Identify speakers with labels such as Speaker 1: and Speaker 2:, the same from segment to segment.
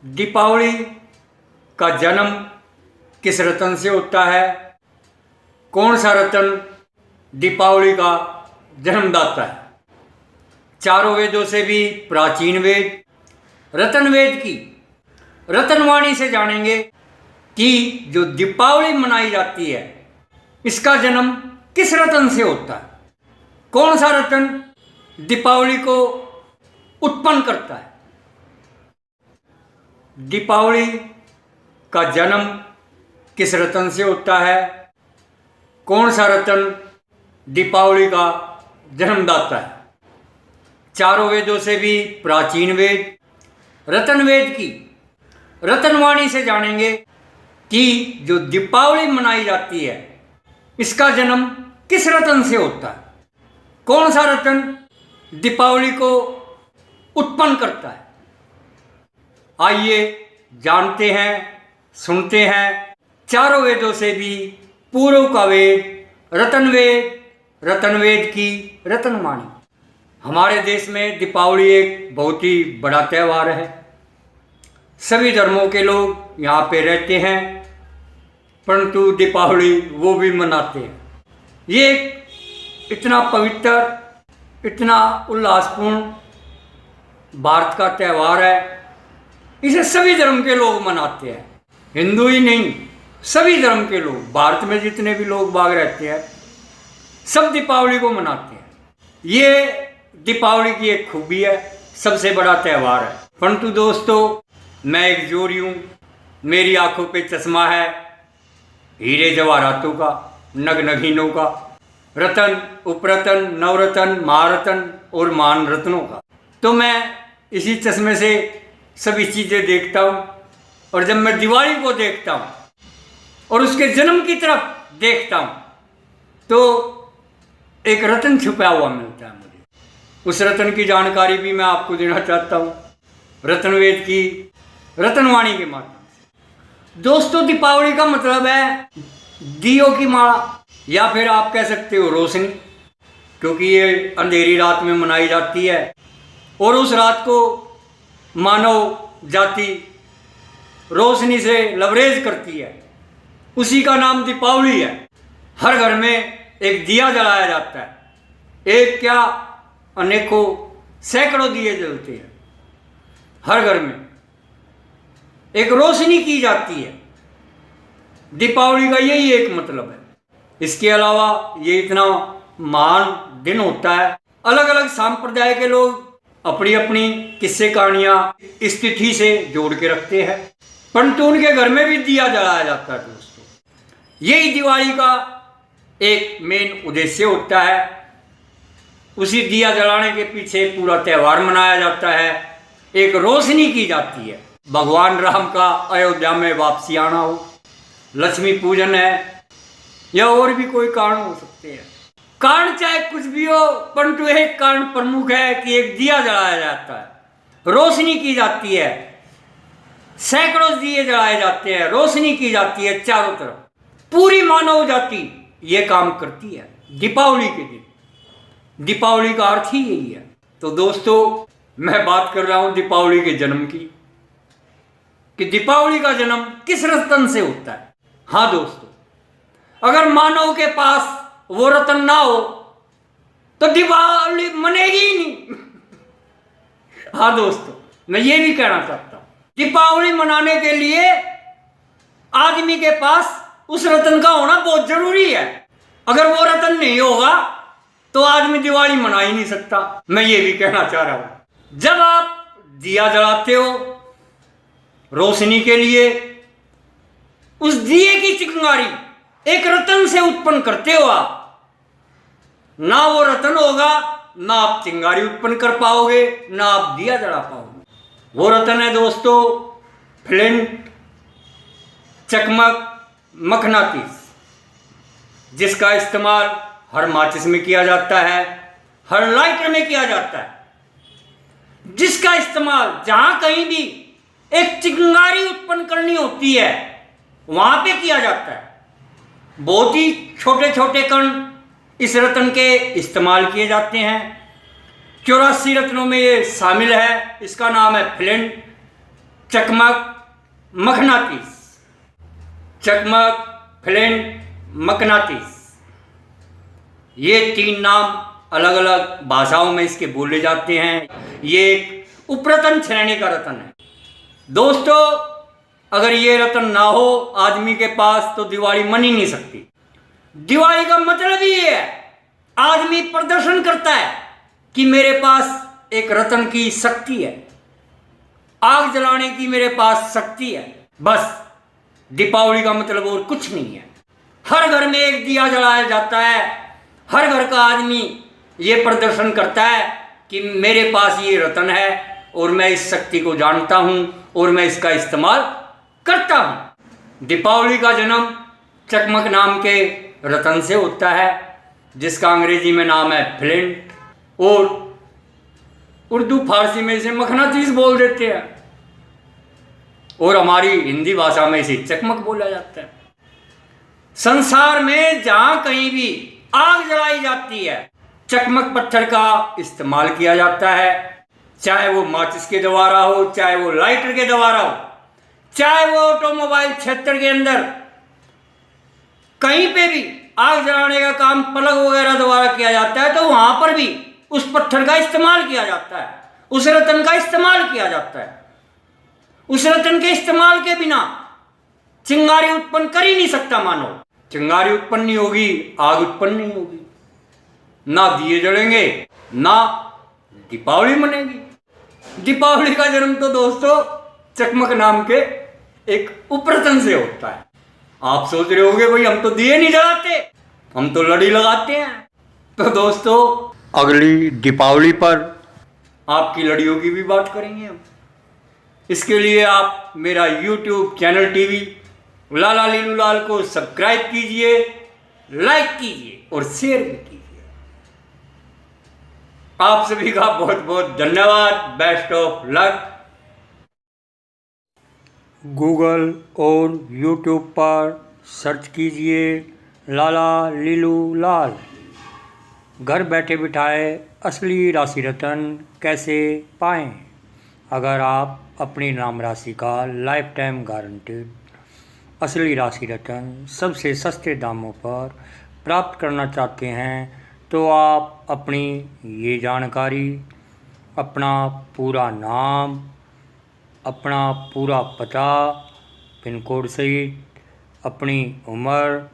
Speaker 1: दीपावली का जन्म किस रतन से होता है? कौन सा रतन दीपावली का जन्मदाता है? चारों वेदों से भी प्राचीन वेद रतन वेद की रतनवाणी से जानेंगे कि जो दीपावली मनाई जाती है इसका जन्म किस रतन से होता है। कौन सा रतन दीपावली को उत्पन्न करता है? दीपावली का जन्म किस रतन से होता है? कौन सा रतन दीपावली का जन्मदाता है? चारों वेदों से भी प्राचीन वेद रतन वेद की रतनवाणी से जानेंगे कि जो दीपावली मनाई जाती है इसका जन्म किस रतन से होता है। कौन सा रतन दीपावली को उत्पन्न करता है? आइए जानते हैं, सुनते हैं चारों वेदों से भी पूर्व का वेद रतन वेद की रतनवाणी। हमारे देश में दीपावली एक बहुत ही बड़ा त्यौहार है। सभी धर्मों के लोग यहाँ पे रहते हैं, परंतु दीपावली वो भी मनाते हैं। ये एक इतना पवित्र, इतना उल्लासपूर्ण भारत का त्यौहार है। इसे सभी धर्म के लोग मनाते हैं, हिंदू ही नहीं, सभी धर्म के लोग, भारत में जितने भी लोग बाग रहते हैं सब दीपावली को मनाते हैं। ये दीपावली की एक खूबी है, सबसे बड़ा त्यौहार है। परंतु दोस्तों, मैं एक जोरी हूँ, मेरी आंखों पे चश्मा है हीरे जवाहरातों का, नग नगीनों का, रतन उपरतन नवरतन महारतन और मान रत्नों का। तो मैं इसी चश्मे से सभी चीज़ें देखता हूँ, और जब मैं दिवाली को देखता हूँ और उसके जन्म की तरफ देखता हूँ तो एक रतन छुपा हुआ मिलता है मुझे। उस रतन की जानकारी भी मैं आपको देना चाहता हूँ रतनवेद की रतनवाणी के माध्यम से। दोस्तों, दीपावली का मतलब है दियों की माला, या फिर आप कह सकते हो रोशनी, क्योंकि ये अंधेरी रात में मनाई जाती है और उस रात को मानव जाति रोशनी से लबरेज करती है। उसी का नाम दीपावली है। हर घर में एक दिया जलाया जाता है, एक क्या अनेकों सैकड़ों दिए जलते हैं। हर घर में एक रोशनी की जाती है। दीपावली का यही एक मतलब है। इसके अलावा ये इतना महान दिन होता है, अलग अलग संप्रदाय के लोग अपनी अपनी किस्से कहानियां इस तिथि से जोड़ के रखते हैं, परंतु उनके घर में भी दिया जलाया जाता है। दोस्तों, यही दिवाली का एक मेन उद्देश्य होता है। उसी दिया जलाने के पीछे पूरा त्यौहार मनाया जाता है, एक रोशनी की जाती है। भगवान राम का अयोध्या में वापसी आना हो, लक्ष्मी पूजन है, या और भी कोई कारण हो सकते हैं। कारण चाहे कुछ भी हो, परंतु एक कारण प्रमुख है कि एक दिया जलाया जाता है, रोशनी की जाती है। सैकड़ों दिए जलाए जाते हैं, रोशनी की जाती है चारों तरफ। पूरी मानव जाति ये काम करती है दीपावली के दिन। दीपावली का अर्थ ही यही है। तो दोस्तों, मैं बात कर रहा हूं दीपावली के जन्म की, कि दीपावली का जन्म किस रतन से होता है। हाँ दोस्तों, अगर मानव के पास वो रतन ना हो तो दीपावली मनेगी ही नहीं। हाँ दोस्तों, मैं ये भी कहना चाहता हूं, दीपावली मनाने के लिए आदमी के पास उस रतन का होना बहुत जरूरी है। अगर वो रतन नहीं होगा तो आदमी दिवाली मना ही नहीं सकता। मैं ये भी कहना चाह रहा हूं, जब आप दिया जलाते हो रोशनी के लिए, उस दिए की चिंगारी एक रतन से उत्पन्न करते हो आप। ना वो रतन होगा, ना आप चिंगारी उत्पन्न कर पाओगे, ना आप दिया जला पाओगे। वो रतन है दोस्तों फ्लिंट, चकमक, मकनातीस, जिसका इस्तेमाल हर माचिस में किया जाता है, हर लाइटर में किया जाता है, जिसका इस्तेमाल जहां कहीं भी एक चिंगारी उत्पन्न करनी होती है वहां पे किया जाता है। बहुत ही छोटे छोटे कण इस रतन के इस्तेमाल किए जाते हैं। 84 रत्नों में ये शामिल है। इसका नाम है फ्लिंट, चकमक, मकनातीस। चकमक, फ्लिंट, मकनातीस, ये 3 नाम अलग अलग भाषाओं में इसके बोले जाते हैं। ये एक उपरतन श्रेणी का रत्न है। दोस्तों, अगर ये रत्न ना हो आदमी के पास तो दिवाली मन ही नहीं सकती। दिवाली का मतलब ही ये है, आदमी प्रदर्शन करता है कि मेरे पास एक रत्न की शक्ति है, आग जलाने की मेरे पास शक्ति है। बस दीपावली का मतलब और कुछ नहीं है। हर घर में एक दिया जलाया जाता है, हर घर का आदमी ये प्रदर्शन करता है कि मेरे पास ये रत्न है और मैं इस शक्ति को जानता हूँ और मैं इसका इस्तेमाल करता हूँ। दीपावली का जन्म चकमक नाम के रत्न से होता है, जिसका अंग्रेजी में नाम है फ्लिंट, और उर्दू फारसी में इसे मकनातीस बोल देते हैं, और हमारी हिंदी भाषा में इसे चकमक बोला जाता है। संसार में जहां कहीं भी आग जलाई जाती है, चकमक पत्थर का इस्तेमाल किया जाता है। चाहे वो माचिस के द्वारा हो, चाहे वो लाइटर के द्वारा हो, चाहे वो ऑटोमोबाइल क्षेत्र के अंदर कहीं पे भी आग जलाने का काम प्लग वगैरह द्वारा किया जाता है, तो वहां पर भी उस पत्थर का इस्तेमाल किया जाता है, उस रत्न का इस्तेमाल किया जाता है। उस रत्न के इस्तेमाल के बिना चिंगारी उत्पन्न कर ही नहीं सकता मानव। चिंगारी उत्पन्न नहीं होगी, आग उत्पन्न नहीं होगी, ना दिए जलेंगे, ना दीपावली मनेगी। दीपावली का जन्म तो दोस्तों चकमक नाम के एक उपरतन से होता है। आप सोच रहे होंगे भाई हम तो दिए नहीं जलाते, हम तो लड़ी लगाते हैं। तो दोस्तों अगली दीपावली पर आपकी लड़ियों की भी बात करेंगे हम। इसके लिए आप मेरा YouTube चैनल टीवी लाला लीलू लाल को सब्सक्राइब कीजिए, लाइक कीजिए और शेयर भी कीजिए। आप सभी का बहुत बहुत धन्यवाद। Best of luck. गूगल और YouTube पर सर्च कीजिए लाला लीलू लाल। घर बैठे बिठाए असली राशि रत्न कैसे पाएं। अगर आप अपनी नाम राशि का लाइफ टाइम गारंटेड असली राशि रत्न सबसे सस्ते दामों पर प्राप्त करना चाहते हैं, तो आप अपनी ये जानकारी, अपना पूरा नाम, अपना पूरा पता, पिन कोड सहित अपनी उम्र,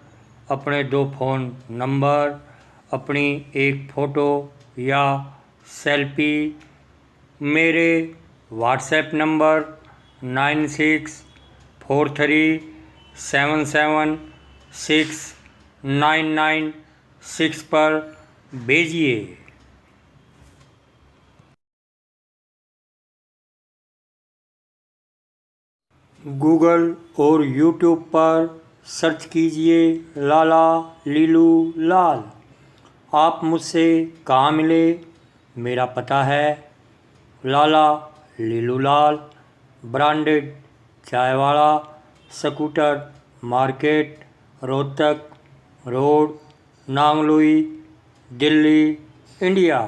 Speaker 1: अपने 2 फ़ोन नंबर, अपनी एक फ़ोटो या सेल्फी मेरे व्हाट्सएप नंबर 9643776996 पर भेजिए। गूगल और YouTube पर सर्च कीजिए लाला लीलू लाल। आप मुझसे कहाँ मिले? मेरा पता है Lala Leelu Lal, branded Chaiwada, scooter market, Rohtak road, Nangloi, Delhi, India.